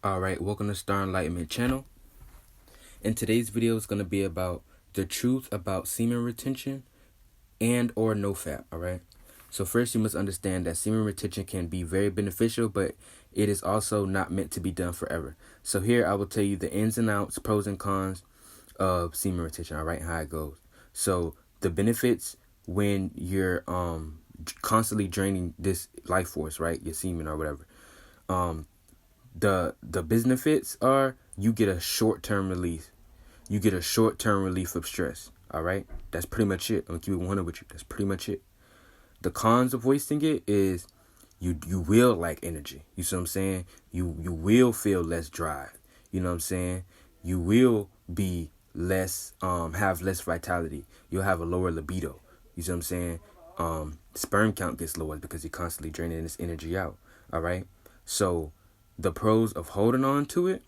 Alright, welcome to Star Enlightenment channel. And today's video is going to be about the truth about semen retention and or Nofap, alright? So first you must understand that semen retention can be very beneficial, but it is also not meant to be done forever. So here I will tell you the ins and outs, pros and cons of semen retention, alright, how it goes. So the benefits when you're constantly draining this life force, right? Your semen or whatever. The benefits are you get a short-term release. You get a short-term relief of stress. All right, that's pretty much it. I'm gonna keep it 100 with you. That's pretty much it. The cons of wasting it is you will lack energy. You see what I'm saying? You will feel less drive. You know what I'm saying? You will be less have less vitality. You'll have a lower libido. You see what I'm saying? Sperm count gets lower because you're constantly draining this energy out. All right. So the pros of holding on to it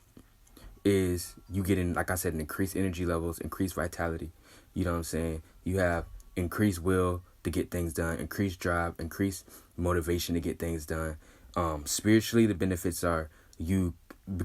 is you getting, like I said, increased energy levels, increased vitality. You know what I'm saying? You have increased will to get things done, increased drive, increased motivation to get things done. Spiritually, the benefits are you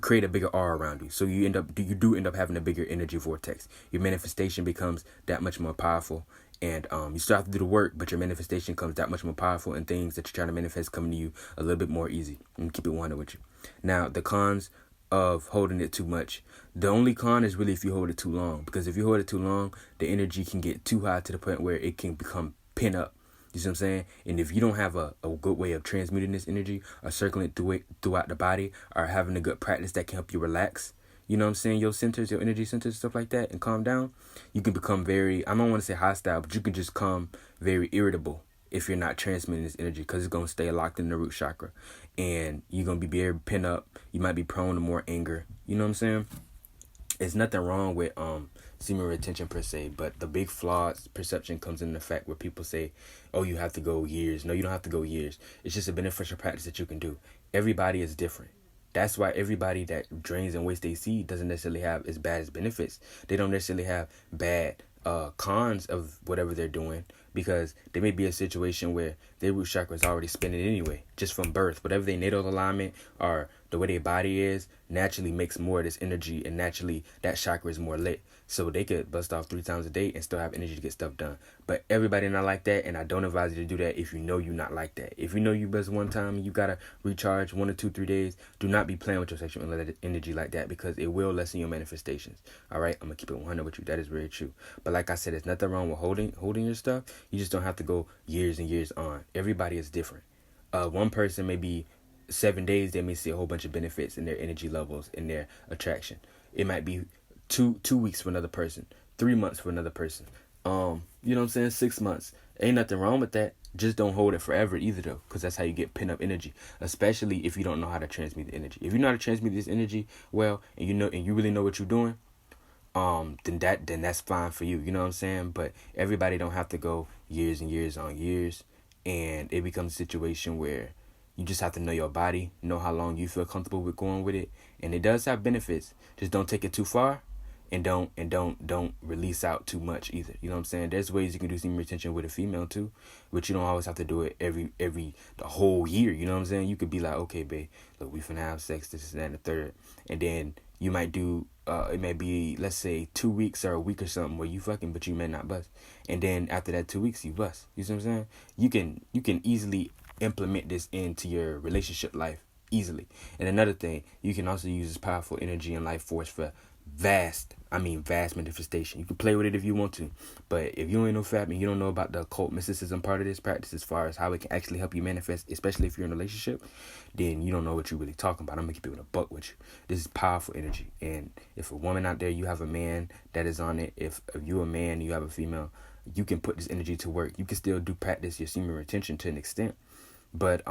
create a bigger aura around you. So you do end up having a bigger energy vortex. Your manifestation becomes that much more powerful. And you still have to do the work, but your manifestation comes that much more powerful, and things that you're trying to manifest come to you a little bit more easy. And keep it 100 with you. Now, the cons of holding it too much. The only con is really if you hold it too long. Because if you hold it too long, the energy can get too high to the point where it can become pent up. You see what I'm saying? And if you don't have a good way of transmuting this energy or circling it throughout the body or having a good practice that can help you relax, you know what I'm saying, your centers, your energy centers, stuff like that, and calm down, you can become very, I don't want to say hostile, but you can just come very irritable if you're not transmitting this energy, because it's going to stay locked in the root chakra. And you're going to be very pent up. You might be prone to more anger. You know what I'm saying? There's nothing wrong with semen retention per se, but the big flawed perception comes in the fact where people say, oh, you have to go years. No, you don't have to go years. It's just a beneficial practice that you can do. Everybody is different. That's why everybody that drains and wastes their seed doesn't necessarily have as bad as benefits. They don't necessarily have bad cons of whatever they're doing, because there may be a situation where their root chakra is already spinning anyway, just from birth. Whatever their natal alignment or the way their body is naturally makes more of this energy, and naturally that chakra is more lit. So they could bust off 3 times a day and still have energy to get stuff done. But everybody not like that, and I don't advise you to do that if you know you're not like that. If you know you bust one time and you gotta recharge 1 or 2, 3 days, do not be playing with your sexual energy like that, because it will lessen your manifestations. All right, I'm gonna keep it 100 with you. That is very true. But like I said, there's nothing wrong with holding your stuff. You just don't have to go years and years on. Everybody is different. One person may be 7 days, they may see a whole bunch of benefits in their energy levels, in their attraction. It might be two weeks for another person, 3 months for another person. You know what I'm saying? 6 months. Ain't nothing wrong with that. Just don't hold it forever either, though, because that's how you get pent up energy. Especially if you don't know how to transmute the energy. If you know how to transmute this energy well, and you really know what you're doing, then that's fine for you. You know what I'm saying? But everybody don't have to go years and years on years, and it becomes a situation where you just have to know your body, know how long you feel comfortable with going with it, and it does have benefits. Just don't take it too far, and don't release out too much either. You know what I'm saying? There's ways you can do semen retention with a female too, but you don't always have to do it the whole year. You know what I'm saying? You could be like, okay, babe, look, we finna have sex, this, that, and the third, and then you might do it may be, let's say, 2 weeks or a week or something where you fucking, but you may not bust, and then after that 2 weeks you bust. You see what I'm saying? You can easily implement this into your relationship life easily. And another thing, you can also use this powerful energy and life force for vast manifestation. You can play with it if you want to, but if you ain't no fat and you don't know about the occult mysticism part of this practice, as far as how it can actually help you manifest, especially if you're in a relationship, then you don't know what you're really talking about. I'm gonna keep it with a buck with you. This is powerful energy, and if a woman out there, you have a man that is on it. If you a man, you have a female, you can put this energy to work. You can still do practice your semen retention to an extent, but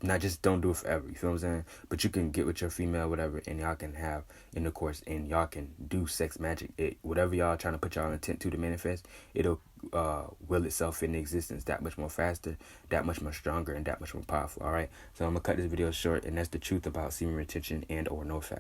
not just don't do it forever, you feel what I'm saying? But you can get with your female, whatever, and y'all can have intercourse, and y'all can do sex magic. Whatever y'all trying to put y'all intent to manifest, it'll will itself into existence that much more faster, that much more stronger, and that much more powerful. All right, so I'm gonna cut this video short, and that's the truth about semen retention and or Nofap.